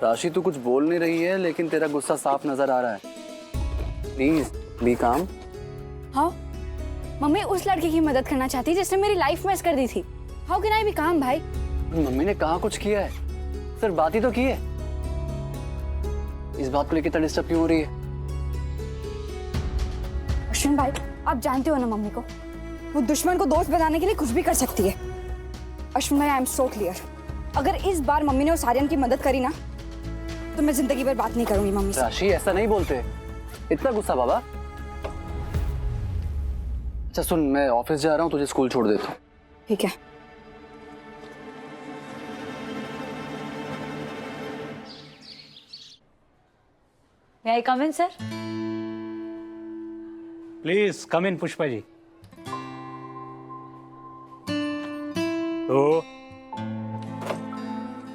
राशि तू कुछ बोल नहीं रही है, लेकिन तेरा गुस्सा साफ नजर आ रहा है। प्लीज बी काम। हाँ, मम्मी उस लड़के की मदद करना चाहती है जिसने मेरी लाइफ मैस कर दी थी। हाउ कैन आई बी काम भाई? मम्मी ने कहा कुछ किया है, सिर्फ बात ही तो की है। इस बात को लेकर इतना डिस्टर्ब क्यों हो रही है? अश्विन भाई, आप जानते हो ना मम्मी को, वो दुश्मन को दोस्त बनाने के लिए कुछ भी कर सकती है। अश्विन भाई, आई एम सो क्लियर। अगर इस बार मम्मी ने उस आर्यन की मदद करी ना, तो मैं जिंदगी भर बात नहीं करूंगी मम्मी से। राशि ऐसा नहीं बोलते, इतना गुस्सा बाबा। अच्छा सुन, मैं ऑफिस जा रहा हूँ, तुझे स्कूल छोड़ देता हूँ। ठीक है। May I come in, sir? Please come in Pushpa ji. तो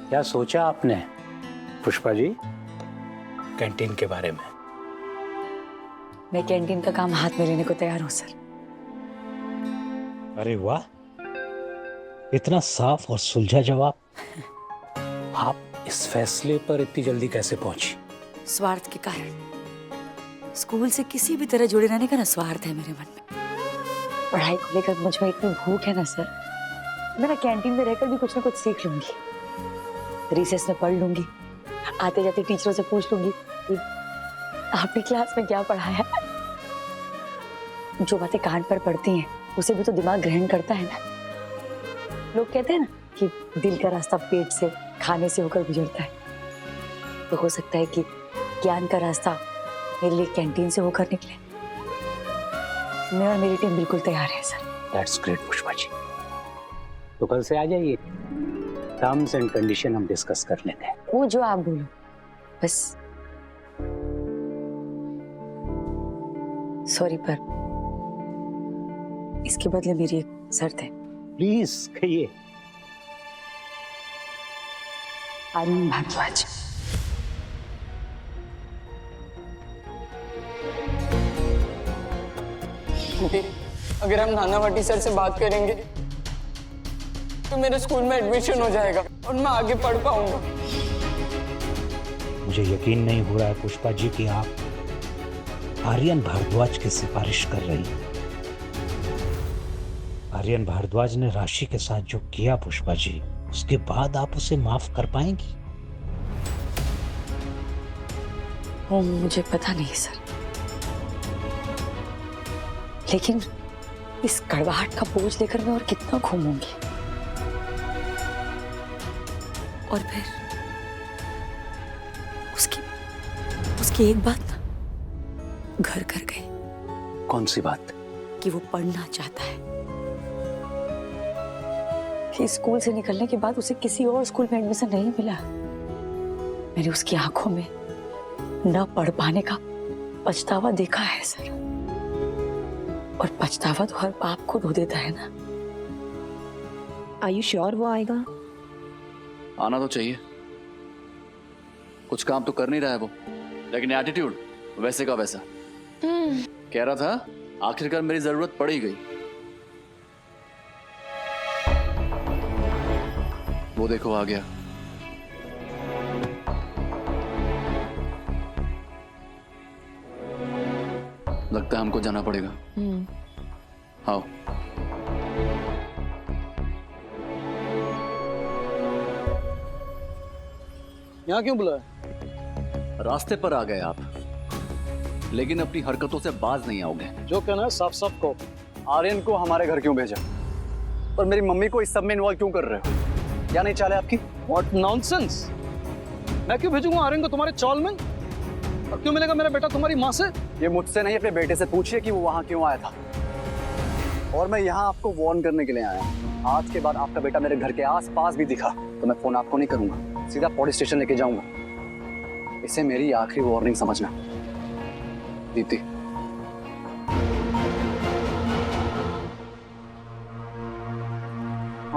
क्या सोचा आपने पुष्पा जी कैंटीन के बारे में? मैं कैंटीन का काम हाथ में लेने को तैयार हूँ सर। अरे वाह, इतना साफ और सुलझा जवाब। आप इस फैसले पर इतनी जल्दी कैसे पहुंची? स्वार्थ के कारण। स्कूल से किसी भी तरह जुड़े रहने का ना स्वार्थ है मेरे मन में। पढ़ाई को लेकर मुझ में इतनी भूख है ना सर, मैं ना कैंटीन में रहकर भी कुछ ना कुछ सीख लूंगी। रिसेस में पढ़ लूंगी, आते जाते टीचरों से पूछ लूंगी कि आपने क्लास में क्या पढ़ाया। जो बातें कान पर पड़ती हैं उसे भी तो दिमाग ग्रहण करता है ना। लोग कहते हैं ना कि दिल का रास्ता पेट से, खाने से होकर गुजरता है। तो हो सकता है कि ज्ञान का रास्ता मेरे लिए कैंटीन से होकर निकले। मैं और मेरी टीम बिल्कुल तैयार है sir. That's great Pushpa ji. तो कल से आ जाइए, टर्म्स एंड कंडीशन हम डिस्कस कर लेते हैं। वो जो आप बोलो बस। सॉरी, पर इसके बदले मेरी एक शर्त है। प्लीज कहिए। आर्यन भारद्वाज। अगर हम नाना भट्टी सर से बात करेंगे तो मेरे स्कूल में एडमिशन हो जाएगा और मैं आगे पढ़ पाऊंगा। मुझे यकीन नहीं हो रहा है पुष्पा जी कि आप आर्यन भारद्वाज की सिफारिश कर रही हैं। आर्यन भारद्वाज ने राशि के साथ जो किया पुष्पा जी, उसके बाद आप उसे माफ कर पाएंगी? वो मुझे पता नहीं सर, लेकिन इस कड़वाहट का बोझ लेकर मैं और कितना घूमूंगी। और फिर उसकी एक बात ना घर कर गई। कौन सी बात? कि वो पढ़ना चाहता है, कि स्कूल से निकलने के बाद उसे किसी और स्कूल में एडमिशन नहीं मिला। मैंने उसकी आंखों में न पढ़ पाने का पछतावा देखा है सर। और पछतावा तो हर पाप को धो देता है ना। Are you sure वो आएगा? आना तो चाहिए, कुछ काम तो कर नहीं रहा है वो, लेकिन एटीट्यूड वैसे का वैसा। कह रहा था आखिरकार मेरी जरूरत पड़ ही गई। वो देखो आ गया। लगता है हमको जाना पड़ेगा। आओ। यहाँ क्यों बुलाया? रास्ते पर आ गए आप, लेकिन अपनी हरकतों से बाज नहीं आओगे। जो कहना है साफ साफ को। आर्यन को हमारे घर क्यों भेजा और मेरी मम्मी को इस सब में इन्वॉल्व क्यों कर रहे हो? क्या नहीं चाले आपकी? What nonsense! मैं क्यों भेजूंगा आर्यन को तुम्हारे चौल में? और क्यों मिलेगा मेरा बेटा तुम्हारी माँ से? ये मुझसे नहीं, अपने बेटे से पूछिए कि वो वहां क्यों आया था। और मैं यहाँ आपको वार्न करने के लिए आया हूँ। आज के बाद आपका बेटा मेरे घर के आसपास भी दिखा तो मैं फोन आपको नहीं करूंगा, सीधा पुलिस स्टेशन लेके जाऊंगा। इसे मेरी आखिरी वार्निंग समझना। दीप्ति,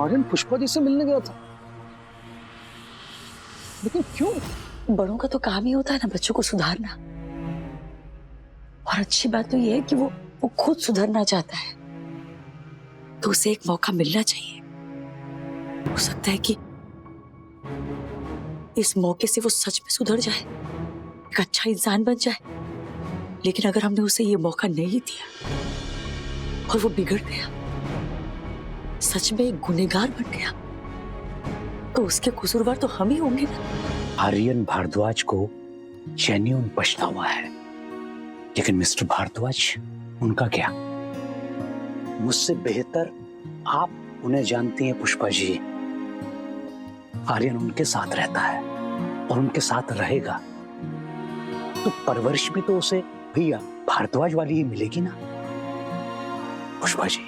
आर्यन पुष्पा जी से मिलने गया था, लेकिन क्यों? बड़ों का तो काम ही होता है ना बच्चों को सुधारना। और अच्छी बात तो ये है कि वो खुद सुधरना चाहता है, तो उसे एक मौका मिलना चाहिए। हो सकता है कि इस मौके से वो सच में सुधर जाए, एक अच्छा इंसान बन जाए। लेकिन अगर हमने उसे ये मौका नहीं दिया और वो बिगड़ गया, सच में एक गुनहगार बन गया, तो उसके कसूरवार तो हम ही होंगे ना। आर्यन भारद्वाज को जेन्युइन पछतावा है, लेकिन मिस्टर भारद्वाज, उनका क्या? मुझसे बेहतर आप उन्हें जानती हैं पुष्पा जी। आर्यन उनके साथ रहता है और उनके साथ रहेगा, तो परवरिश भी तो उसे भैया भारद्वाज वाली ही मिलेगी ना। पुष्पा जी,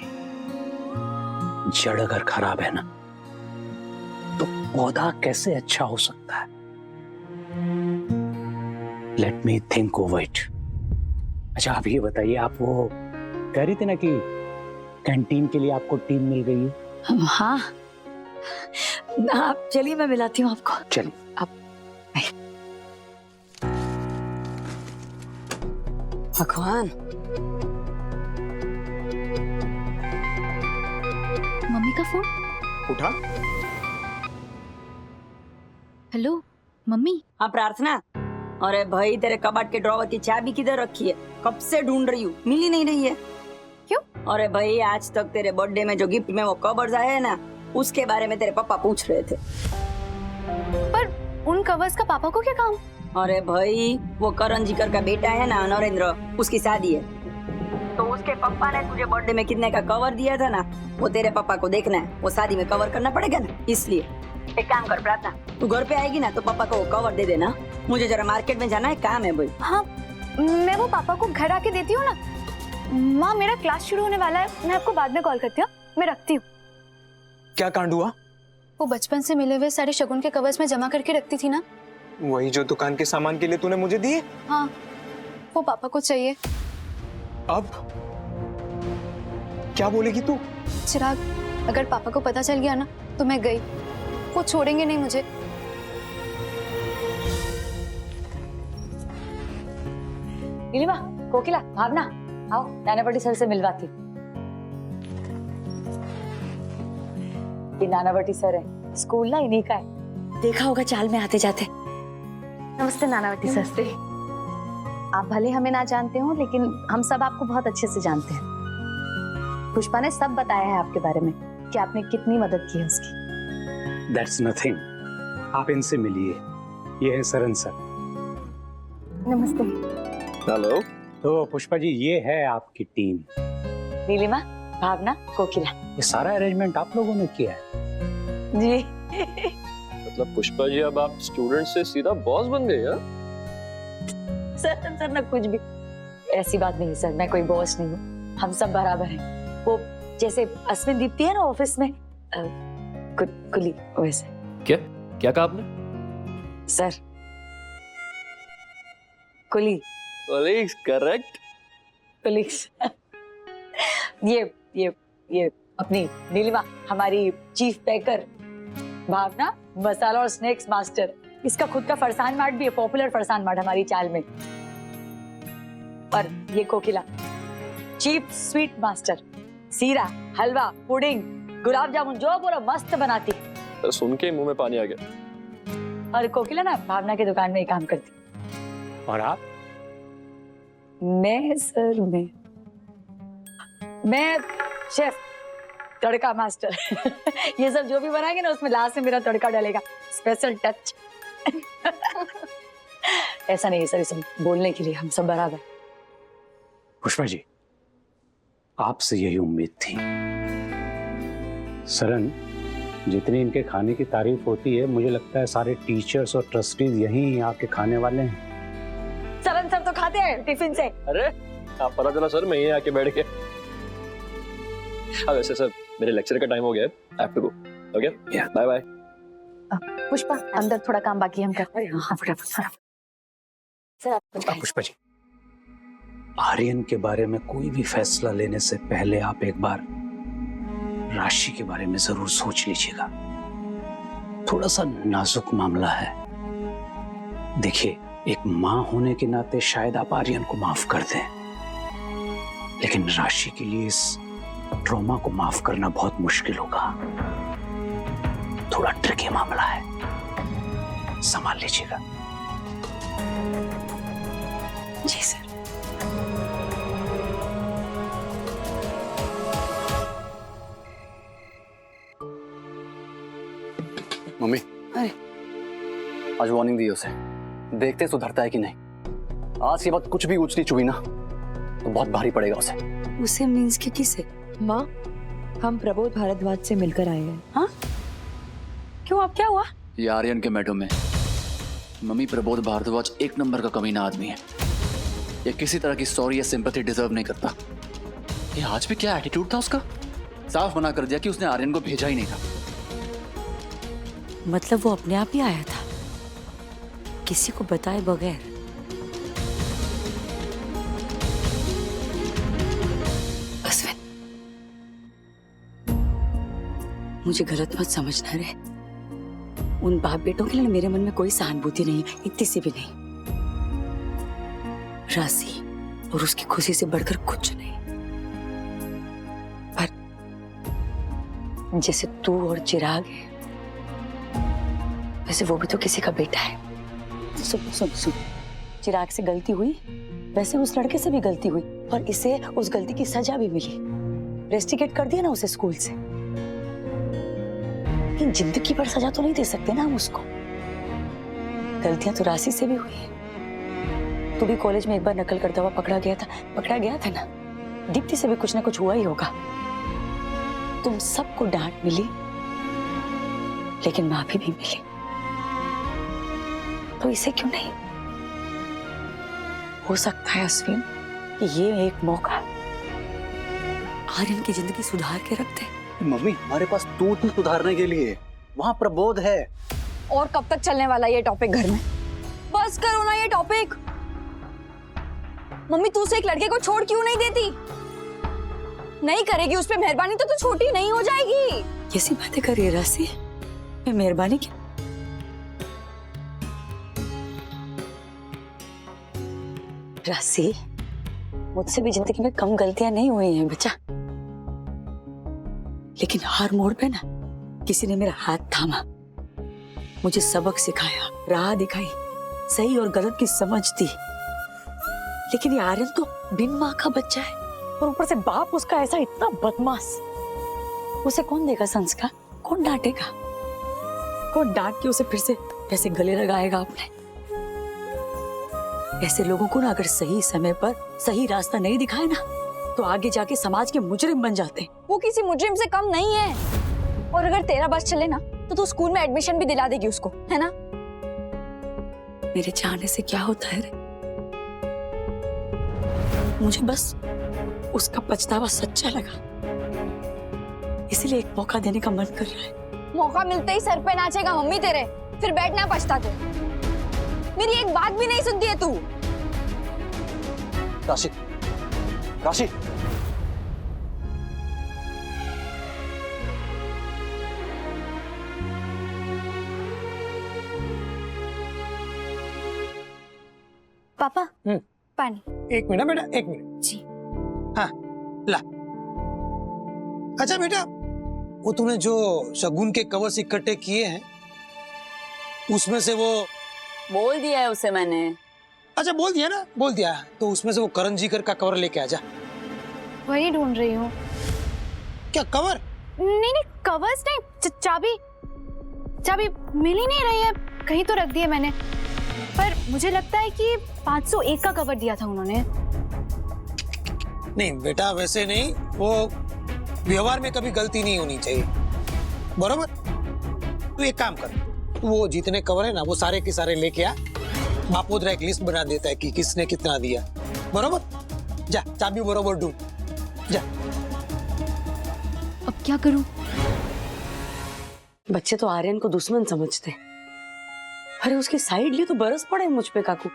जड़ अगर खराब है ना, तो पौधा कैसे अच्छा हो सकता है? Let me think over it. अच्छा, आप ये बताइए, आप वो कह रही थी ना कि कैंटीन के लिए आपको टीम मिल गई है? हाँ, आप चलिए, मैं मिलाती हूँ आपको। चलिए। आप भगवान, मम्मी का फोन। उठा। Hello mummy. हाँ प्रार्थना। अरे भाई, तेरे कबाट के ड्रॉवर की चाबी किधर रखी है? कब से ढूंढ रही हूँ, मिल ही नहीं रही है। क्यों? अरे भाई, आज तक तेरे बर्थडे में जो गिफ्ट में वो कवर्स आए हैं ना, उसके बारे में तेरे पापा पूछ रहे थे। पर उन कवर्स का पापा को क्या काम? अरे भाई, वो करण जिकर का बेटा है ना नरेंद्र, उसकी शादी है, तो उसके पापा ने तुझे बर्थडे में कितने का कवर दिया था ना, वो तेरे पापा को देखना है। वो शादी में कवर करना पड़ेगा ना, इसलिए एक काम कर प्रार्थना, तू घर पे आएगी ना तो पापा को वो कवर दे देना। मुझे जरा मार्केट में जाना है, काम है भाई। हाँ, मैं वो पापा को घर आके देती हूँ ना। माँ, मेरा क्लास शुरू होने वाला है, मैं आपको बाद में कॉल करती हूँ। मैं रखती हूँ। क्या कांड हुआ? वो बचपन से मिले हुए सारे शगुन के कवर्स में जमा करके रखती थी ना। वही जो दुकान के सामान के लिए तूने मुझे दिए? हाँ, वो पापा को चाहिए। अब क्या बोलेगी तू? चिराग, अगर पापा को पता चल गया ना तो मैं गई, वो छोड़ेंगे नहीं मुझे। नीलिमा, कोकिला, भावना, आओ, नानावटी सर से मिलवाती। ये नानावटी सर है, स्कूल ना इन्हीं का है, देखा होगा चाल में आते जाते। नमस्ते नानावती सर। आप भले हमें ना जानते हो, लेकिन हम सब आपको बहुत अच्छे से जानते हैं। पुष्पा ने सब बताया है आपके बारे में कि आपने कितनी मदद की है उसकी। दैट्स नथिंग, आप इनसे मिलिए, ये है सरन सर। नमस्ते। हेलो। तो पुष्पा जी, ये है आपकी टीम। नीलिमा, भावना, कोकिला। ये सारा अरेंजमेंट आप लोगों ने किया है? जी। मतलब पुष्पा जी, अब आप स्टूडेंट से सीधा बॉस बन गए? सर ना कुछ भी, ऐसी बात नहीं सर, मैं कोई बॉस नहीं हूँ, हम सब बराबर हैं। वो जैसे अश्विन दीप्ति है ना ऑफिस में, कुली वैसे। क्या क्या कहा आपने? सर, कुली। Colleagues, correct. कलीग्स। ये अपनी नीलिमा हमारी चीफ पैकर, भावना मसाला और स्नैक्स मास्टर। इसका खुद का फरसान मार्ट भी है, पॉपुलर फरसान मार्ट हमारी चाल में। और ये कोकिला चीफ स्वीट मास्टर, सीरा, हलवा, पुडिंग, गुलाब जामुन जो बोलो मस्त बनाती। सुन के मुंह में पानी आ गया। और कोकिला ना भावना की दुकान में ही काम करती। और आप? मैं सर, मैं शेफ, तड़का मास्टर। ये सब जो भी बनाएंगे ना, उसमें लास्ट में मेरा तड़का डलेगा, स्पेशल टच। ऐसा नहीं है सर, इसे बोलने के लिए हम सब बराबर। पुष्पा जी, आपसे यही उम्मीद थी। सरन, जितनी इनके खाने की तारीफ होती है, मुझे लगता है सारे टीचर्स और ट्रस्टीज यहीं आके खाने वाले हैं। सरन सर तो खाते हैं टिफिन से। अरे आप पता चला सर, मैं यहीं आके बैठ के। वैसे सर, मेरे लेक्चर का टाइम हो गया है, I have to go. Okay, bye bye. Pushpa, अंदर थोड़ा काम बाकी हम करते हैं। हाँ, फटाफट। सर आप पुष्पा जी, आर्यन के बारे में कोई भी फैसला लेने से पहले आप एक बार राशि के बारे में जरूर सोच लीजिएगा। थोड़ा सा नाजुक मामला है। देखिए, एक मां होने के नाते शायद आप आर्यन को माफ कर दें, लेकिन राशि के लिए इस ट्रॉमा को माफ करना बहुत मुश्किल होगा। थोड़ा ट्रिकी मामला है। संभाल लीजिएगा। जी सर। मम्मी, अरे आज वार्निंग दी उसे, देखते सुधरता है कि नहीं। आज के बाद कुछ भी ऊंच नीच हुई ना तो बहुत भारी पड़ेगा उसे। उसे मीन्स के किसे? माँ, हम प्रबोध भारद्वाज से मिलकर आए हैं। हाँ? क्यों, अब क्या हुआ? ये आर्यन के मैटर में मम्मी, प्रबोध भारद्वाज एक नंबर का कमीना आदमी है। ये किसी तरह की सॉरी या सिंपैथी डिजर्व नहीं करता। ये आज भी क्या एटीट्यूड था उसका, साफ मना कर दिया कि उसने आर्यन को भेजा ही नहीं था। मतलब वो अपने आप ही आया था, किसी को बताए बगैर? अश्विन, मुझे गलत मत समझना रे। उन बाप बेटों के लिए मेरे मन में कोई सहानुभूति नहीं है, इतनी सी भी नहीं। राशि और उसकी खुशी से बढ़कर कुछ नहीं। पर जैसे तू और चिराग है, वैसे वो भी तो किसी का बेटा है। सुन सुन सुन, चिराग से गलती हुई, वैसे उस लड़के से भी गलती हुई और इसे उस गलती की सजा भी मिली। रेस्टिकेट कर दिया ना उसे स्कूल से, लेकिन जिंदगी भर सजा तो नहीं दे सकते ना हम उसको। गलतियां तो राशि से भी हुई है। तू भी कॉलेज में एक बार नकल करता हुआ पकड़ा गया था ना। दीप्ति से भी कुछ ना कुछ हुआ ही होगा। तुम सबको डांट मिली, लेकिन माफी भी मिली, तो इसे क्यों नहीं? हो सकता है अश्विन कि ये एक मौका आर्यन की जिंदगी सुधार के रख दे। मम्मी, हमारे पास तू थी सुधारने के लिए, वहां प्रबोध है। और कब तक चलने वाला ये टॉपिक घर में? बस करो ना ये टॉपिक। मम्मी, तू उसे एक लड़के को छोड़ क्यों नहीं देती? नहीं करेगी उस पे मेहरबानी तो तू छोटी नहीं हो जाएगी। कैसी बातें कर रही है राशि? मैं मेहरबानी क्या? राशि, मुझसे भी जिंदगी में कम गलतियां नहीं हुई हैं बच्चा, लेकिन हर मोड़ पे ना किसी ने मेरा हाथ थामा, मुझे सबक सिखाया, राह दिखाई, सही और गलत की समझ दी। लेकिन ये आर्यन तो बिन माँ का बच्चा है और ऊपर से बाप उसका ऐसा इतना बदमाश। उसे कौन देगा संस्कार? कौन डांटेगा? कौन डांट के उसे फिर से कैसे गले लगाएगा अपने? ऐसे लोगों को ना अगर सही समय पर सही रास्ता नहीं दिखाए ना, तो आगे जाके समाज के मुजरिम बन जाते हैं। वो किसी मुजरिम से कम नहीं है। और अगर तेरा बस चले ना तो तू स्कूल में एडमिशन भी दिला देगी उसको, है ना? मेरे चाहने से क्या होता है रे? मुझे बस उसका पछतावा सच्चा लगा, इसलिए एक मौका देने का मन कर रहा है। मौका मिलते ही सर पे नाचेगा मम्मी तेरे, फिर बैठना पछताते। मेरी एक बात भी नहीं सुनती है तू। राशि, राशि, पापा, पानी। एक मिनट बेटा, एक मिनट। जी। हाँ, ला। अच्छा बेटा, वो तूने जो शगुन के कवर्स इकट्ठे किए हैं, उसमें से वो बोल दिया है उसे मैंने। अच्छा, बोल दिया ना? बोल दिया तो उसमें से वो करण जीकर का कवर लेके आ जा। वही ढूंढ रही हूँ। क्या कवर? नहीं, कवर्स नहीं, चाबी मिल ही नहीं रही है। कहीं तो रख दी है मैंने, पर मुझे लगता है कि 501 का कवर दिया था उन्होंने। नहीं बेटा, वैसे नहीं, वो व्यवहार में कभी गलती नहीं होनी चाहिए, बरोबर? तू एक काम कर, वो जितने कवर है ना वो सारे के सारे लेके आ। बापोदरा एक लिस्ट बना देता है कि किसने कितना दिया, बरोबर? जा, चाबी बरोबर ढूंढ जा। अब क्या करूं? बच्चे तो आर्यन को दुश्मन समझते। अरे उसकी साइड लिए तो बरस पड़े मुझ पे काकू।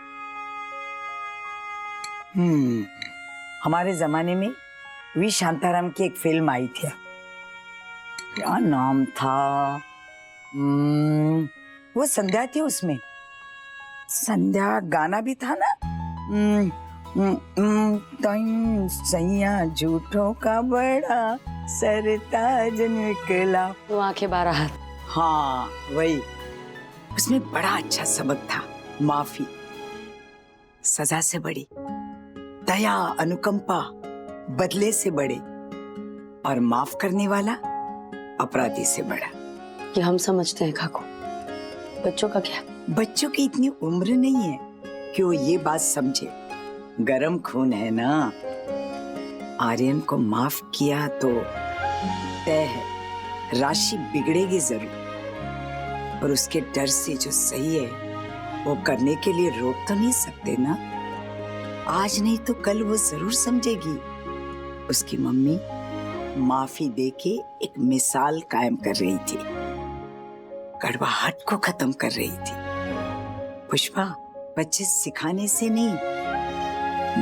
हमारे जमाने में वी शांताराम की एक फिल्म आई थी, क्या नाम था? वो संध्या थी, उसमें संध्या गाना भी था ना। सैया झूठों का बड़ा सरताज निकला, वो आंखें बारह हाथ। हाँ वही। उसमें बड़ा अच्छा सबक था, माफी सजा से बड़ी, दया अनुकंपा बदले से बड़े, और माफ करने वाला अपराधी से बड़ा। ये हम समझते हैं काकू, बच्चों का क्या? बच्चों की इतनी उम्र नहीं है कि वो ये बात समझे। गरम खून है ना। आर्यन को माफ किया तो तय है राशि बिगड़ेगी जरूर, और उसके डर से जो सही है वो करने के लिए रोक तो नहीं सकते ना। आज नहीं तो कल वो जरूर समझेगी। उसकी मम्मी माफी देके एक मिसाल कायम कर रही थी, कड़वाहट को खत्म कर रही थी। पुष्पा, बच्चे सिखाने से नहीं,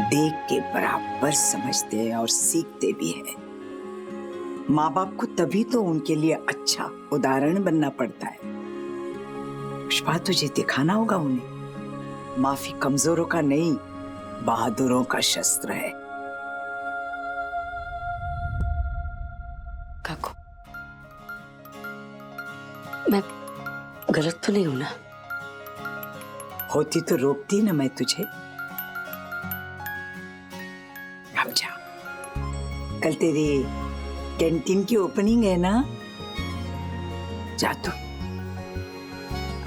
देख के बराबर समझते हैं और सीखते भी हैं। माँ बाप को तभी तो उनके लिए अच्छा उदाहरण बनना पड़ता है। पुष्पा, तुझे दिखाना होगा उन्हें, माफी कमजोरों का नहीं, बहादुरों का शस्त्र है। काकू, मैं गलत तो नहीं हूं ना? होती तो रोकती ना मैं तुझे। अब जा, कल तेरी कैंटीन की ओपनिंग है ना, जा तू।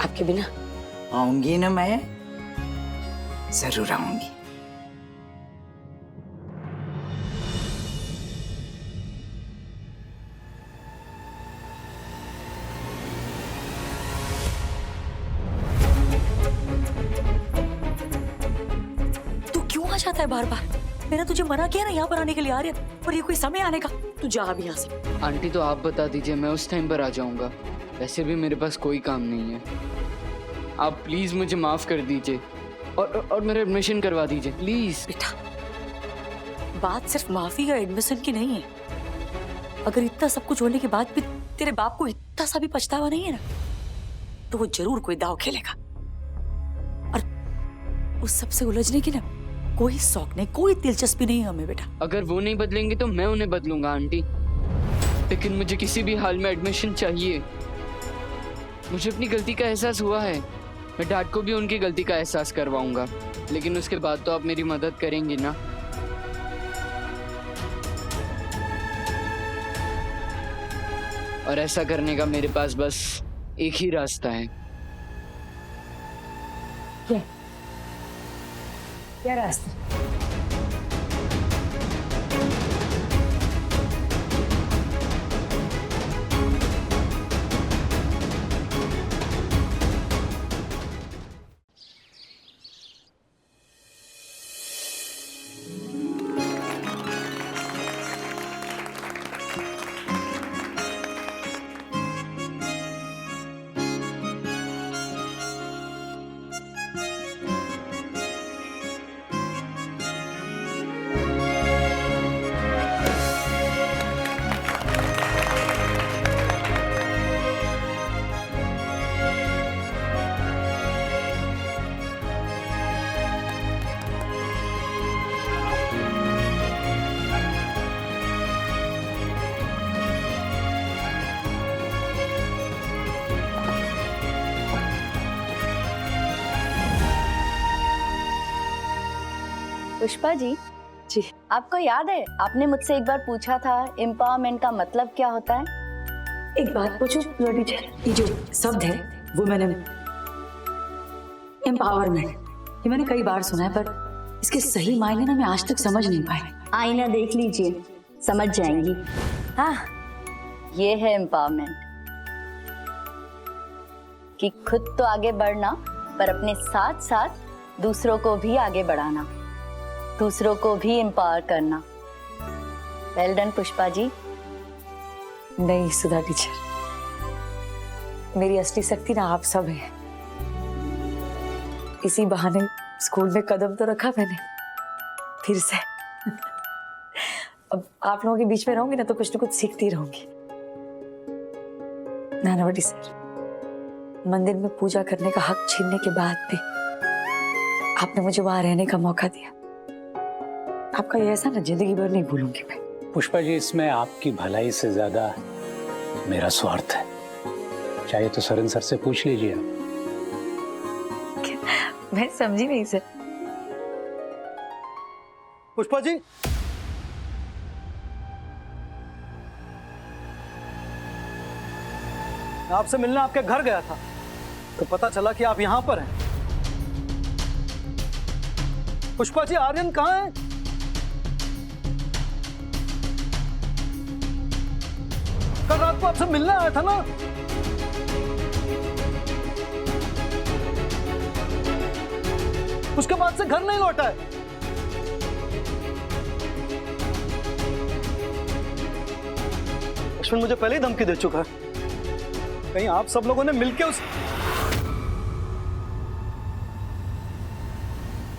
आपके बिना आऊंगी ना मैं, जरूर आऊंगी। तू क्यों आ जाता है बार बार? मैंने तुझे मना किया ना यहाँ पर आने के लिए, आर्यन, और ये कोई समय आने का। तू जा अभी यहाँ से। आंटी तो आप बता दीजिए, मैं उस टाइम पर आ जाऊंगा। वैसे भी मेरे पास कोई काम नहीं है। आप प्लीज मुझे माफ कर दीजिए और मेरा एडमिशन करवा दीजिए प्लीज। बेटा, बात सिर्फ माफी या एडमिशन की नहीं है। अगर इतना सब कुछ होने के बाद भी तेरे बाप को इतना सा भी पछतावा नहीं है ना, तो वो जरूर कोई दाव खेलेगा। और उस सबसे उलझने की ना कोई शौक नहीं, कोई दिलचस्पी नहीं है हमें बेटा। अगर वो नहीं बदलेंगे तो मैं उन्हें बदलूंगा आंटी, लेकिन मुझे किसी भी हाल में एडमिशन चाहिए। मुझे अपनी गलती का एहसास हुआ है, मैं डैड को भी उनकी गलती का एहसास करवाऊंगा, लेकिन उसके बाद तो आप मेरी मदद करेंगी ना? और ऐसा करने का मेरे पास बस एक ही रास्ता है। क्या रास्ता? पुष्पा जी, आपको याद है आपने मुझसे एक बार पूछा था एम्पावरमेंट का मतलब क्या होता है? एक बात पूछो टीचर, ये जो शब्द है वो मैंने एम्पावरमेंट, ये मैंने कई बार सुना है, पर इसके सही मायने ना मैं आज तक समझ नहीं पाई। आईना देख लीजिए, समझ जाएंगी। हाँ, ये है एम्पावरमेंट, कि खुद तो आगे बढ़ना पर अपने साथ साथ दूसरों को भी आगे बढ़ाना, दूसरों को भी एम्पावर करना। Well done Pushpa ji. नहीं सुधा टीचर, मेरी असली शक्ति ना आप सब है। इसी बहाने स्कूल में कदम तो रखा मैंने फिर से। अब आप लोगों के बीच में रहूंगी ना तो कुछ न कुछ सीखती रहूंगी। नानावटी सर, मंदिर में पूजा करने का हक छीनने के बाद भी आपने मुझे वहां रहने का मौका दिया। आपका ये ऐसा ना जिंदगी भर नहीं भूलूंगी मैं। पुष्पा जी, इसमें आपकी भलाई से ज्यादा मेरा स्वार्थ है। चाहे तो सरन सर से पूछ लीजिए आप। मैं समझी नहीं सर। पुष्पा जी, आपसे मिलने आपके घर गया था तो पता चला कि आप यहां पर हैं। पुष्पा जी, आर्यन कहाँ है? कल रात को आपसे मिलने आया था ना? उसके बाद से घर नहीं लौटा है। अश्विन मुझे पहले ही धमकी दे चुका है, कहीं आप सब लोगों ने मिलकर उस...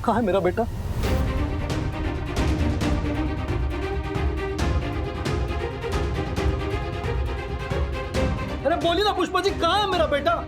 कहाँ है मेरा बेटा? अरे बोलिए ना पुष्पा जी, कहाँ है मेरा बेटा?